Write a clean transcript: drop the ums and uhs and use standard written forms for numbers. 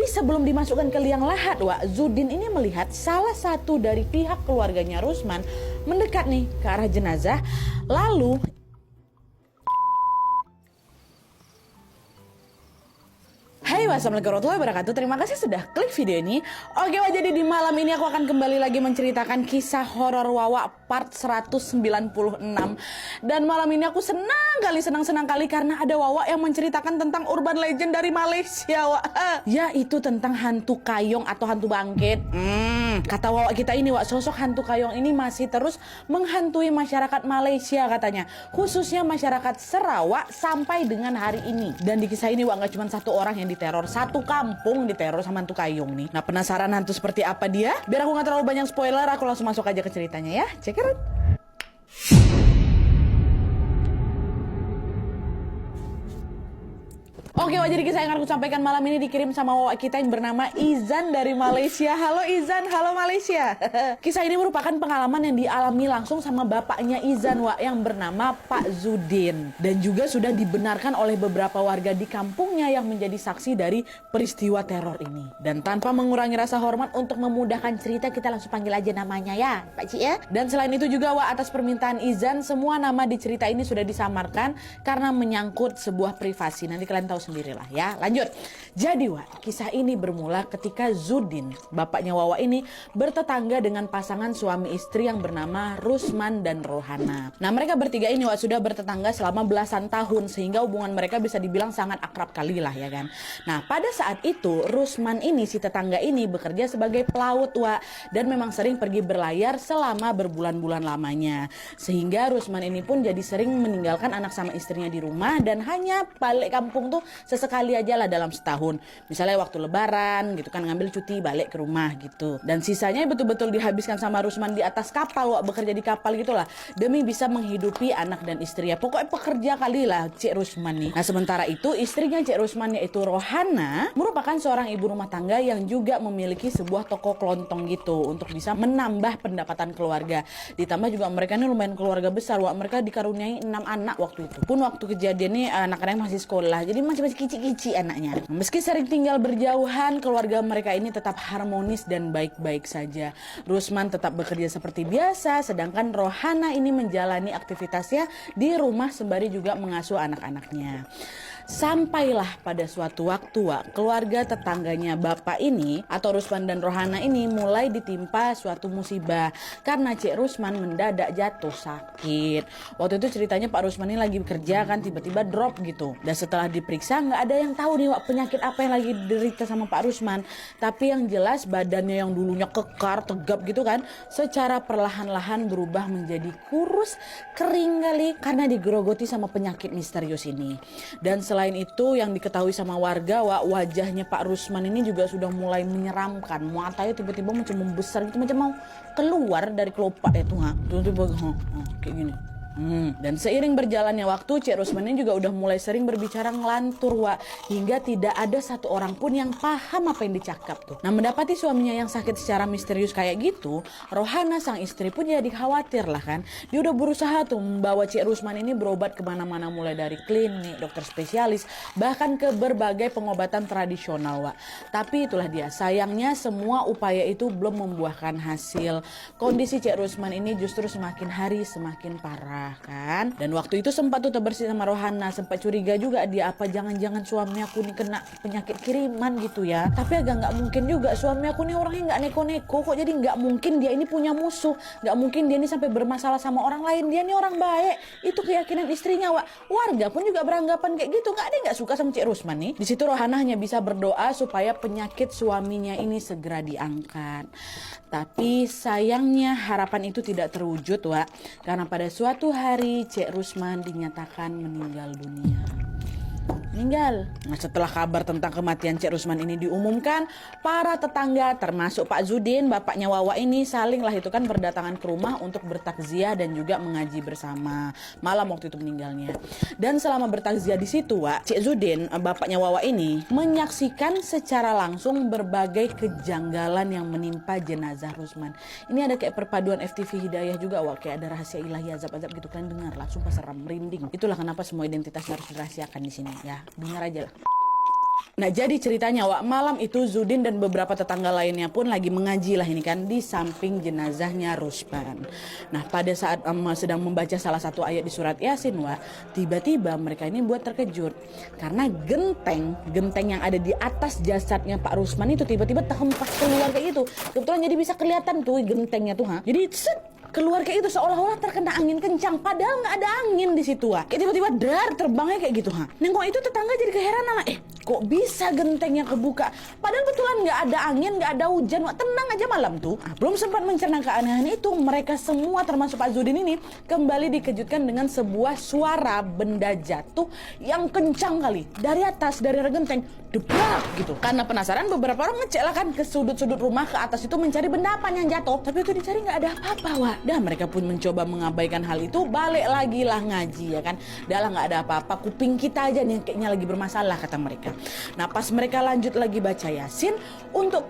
Tapi sebelum dimasukkan ke liang lahat, Wak, Zudin ini melihat salah satu dari pihak keluarganya Rusman mendekat nih ke arah jenazah. Lalu Hai, wassalamualaikum warahmatullahi wabarakatuh. Terima kasih sudah klik video ini. Oke, Wak, jadi di malam ini aku akan kembali lagi menceritakan kisah horor Wawa part 196. Dan malam ini aku senang kali karena ada Wawa yang menceritakan tentang urban legend dari Malaysia, Wak. Yaitu tentang hantu kayong atau hantu bangkit. Kata Wawa kita ini, Wak, sosok hantu kayong ini masih terus menghantui masyarakat Malaysia katanya. Khususnya masyarakat Sarawak sampai dengan hari ini. Dan di kisah ini, Wak, gak cuma satu orang yang diteror, satu kampung diteror sama hantu kayong nih. Nah, penasaran hantu seperti apa dia? Biar aku gak terlalu banyak spoiler, aku langsung masuk aja ke ceritanya ya. Check it out. Oke, Wak, jadi kisah yang akan aku sampaikan malam ini dikirim sama Wawa kita yang bernama Izan dari Malaysia. Halo Izan, halo Malaysia. Kisah ini merupakan pengalaman yang dialami langsung sama bapaknya Izan, Wak, yang bernama Pak Zudin. Dan juga sudah dibenarkan oleh beberapa warga di kampungnya yang menjadi saksi dari peristiwa teror ini. Dan tanpa mengurangi rasa hormat untuk memudahkan cerita, kita langsung panggil aja namanya ya, Pak Cik ya. Dan selain itu juga, Wak, atas permintaan Izan, semua nama di cerita ini sudah disamarkan karena menyangkut sebuah privasi. Nanti kalian tahu sendirilah ya. Lanjut. Jadi, Wak, kisah ini bermula ketika Zudin, bapaknya Wawa ini, bertetangga dengan pasangan suami istri yang bernama Rusman dan Rohana. Nah, mereka bertiga ini, Wak, sudah bertetangga selama belasan tahun sehingga hubungan mereka bisa dibilang sangat akrab kali lah ya kan. Nah, pada saat itu Rusman ini, si tetangga ini, bekerja sebagai pelaut, Wak, dan memang sering pergi berlayar selama berbulan-bulan lamanya. Sehingga Rusman ini pun jadi sering meninggalkan anak sama istrinya di rumah dan hanya balik kampung tuh sesekali aja lah dalam setahun. Misalnya waktu lebaran gitu kan, ngambil cuti balik ke rumah gitu. Dan sisanya betul-betul dihabiskan sama Rusman di atas kapal, Wak, bekerja di kapal gitulah demi bisa menghidupi anak dan istri ya. Pokoknya pekerja kali lah Cik Rusman nih. Nah, sementara itu istrinya Cik Rusman yaitu Rohana merupakan seorang ibu rumah tangga yang juga memiliki sebuah toko kelontong gitu untuk bisa menambah pendapatan keluarga. Ditambah juga mereka ini lumayan keluarga besar, Wak. Mereka dikaruniai 6 anak waktu itu. Pun waktu kejadian ini anak-anaknya masih sekolah. Jadi masih kicik-kicik anaknya. Meski sering tinggal berjauhan, keluarga mereka ini tetap harmonis dan baik-baik saja. Rusman tetap bekerja seperti biasa, sedangkan Rohana ini menjalani aktivitasnya di rumah sembari juga mengasuh anak-anaknya. Sampailah pada suatu waktu, Wak, keluarga tetangganya bapak ini atau Rusman dan Rohana ini mulai ditimpa suatu musibah karena Cik Rusman mendadak jatuh sakit. Waktu itu ceritanya Pak Rusman ini lagi bekerja kan, tiba-tiba drop gitu. Dan setelah diperiksa nggak ada yang tahu nih, Wak, penyakit apa yang lagi diderita sama Pak Rusman. Tapi yang jelas badannya yang dulunya kekar, tegap gitu kan, secara perlahan-lahan berubah menjadi kurus, kering kali karena digerogoti sama penyakit misterius ini. Dan selain itu yang diketahui sama warga, Wak, wajahnya Pak Rusman ini juga sudah mulai menyeramkan. Matanya tiba-tiba macam membesar gitu, macam mau keluar dari kelopak itu, tiba-tiba kayak gini. Dan seiring berjalannya waktu, Cik Rusman ini juga udah mulai sering berbicara ngelantur, Wak, hingga tidak ada satu orang pun yang paham apa yang dicakap tuh. Nah, mendapati suaminya yang sakit secara misterius kayak gitu, Rohana sang istri pun jadi khawatir lah kan. Dia udah berusaha tuh membawa Cik Rusman ini berobat kemana-mana, mulai dari klinik, dokter spesialis, bahkan ke berbagai pengobatan tradisional, Wak. Tapi itulah dia, sayangnya semua upaya itu belum membuahkan hasil. Kondisi Cik Rusman ini justru semakin hari semakin parah kan. Dan waktu itu sempat tuh terbersih sama Rohana, sempat curiga juga dia, apa jangan-jangan suami aku nih kena penyakit kiriman gitu ya. Tapi agak nggak mungkin juga, suami aku nih orangnya nggak neko-neko kok, jadi nggak mungkin dia ini punya musuh, nggak mungkin dia ini sampai bermasalah sama orang lain, dia nih orang baik. Itu keyakinan istrinya, Wak. Warga pun juga beranggapan kayak gitu, nggak ada yang nggak suka sama Cik Rusman nih. Di situ Rohana hanya bisa berdoa supaya penyakit suaminya ini segera diangkat. Tapi sayangnya harapan itu tidak terwujud, Wak, karena pada suatu hari Cik Rusman dinyatakan meninggal dunia. Meninggal. Nah, setelah kabar tentang kematian Cik Rusman ini diumumkan, para tetangga termasuk Pak Zudin, bapaknya Wawa ini, saling lah itu kan berdatangan ke rumah untuk bertakziah dan juga mengaji bersama malam waktu itu meninggalnya. Dan selama bertakziah di situ, Wak, Cik Zudin, bapaknya Wawa ini, menyaksikan secara langsung berbagai kejanggalan yang menimpa jenazah Rusman. Ini ada kayak perpaduan FTV Hidayah juga, Wak, kayak ada rahasia ilahi, azab-azab gitu, kalian dengar lah, sumpah seram, merinding. Itulah kenapa semua identitas harus dirahasiakan di sini ya. Dengar aja lah. Nah jadi ceritanya Wak, malam itu Zudin dan beberapa tetangga lainnya pun lagi mengaji lah ini kan di samping jenazahnya Ruspan. Nah pada saat sedang membaca salah satu ayat di surat Yasin Wak, tiba-tiba mereka ini buat terkejut. Karena genteng yang ada di atas jasadnya Pak Rusman itu tiba-tiba terhempas keluar kayak gitu. Kebetulan jadi bisa kelihatan tuh gentengnya tuh. Jadi keluar kayak itu seolah-olah terkena angin kencang, padahal nggak ada angin di situ tiba-tiba dar terbangnya kayak gitu Nengok itu tetangga jadi keheranan kok bisa gentengnya kebuka padahal betulan nggak ada angin, nggak ada hujan tenang aja malam tuh. Belum sempat mencerna keanehan itu, mereka semua termasuk Pak Zudin ini kembali dikejutkan dengan sebuah suara benda jatuh yang kencang kali dari atas, dari genteng debrak gitu. Karena penasaran beberapa orang ngecek lah kan ke sudut-sudut rumah ke atas itu mencari benda apa yang jatuh, tapi itu dicari nggak ada apa-apa Dah mereka pun mencoba mengabaikan hal itu, balik lagi lah ngaji ya kan. Dah lah nggak ada apa-apa, kuping kita aja nih kayaknya lagi bermasalah kata mereka. Nah pas mereka lanjut lagi baca Yasin untuk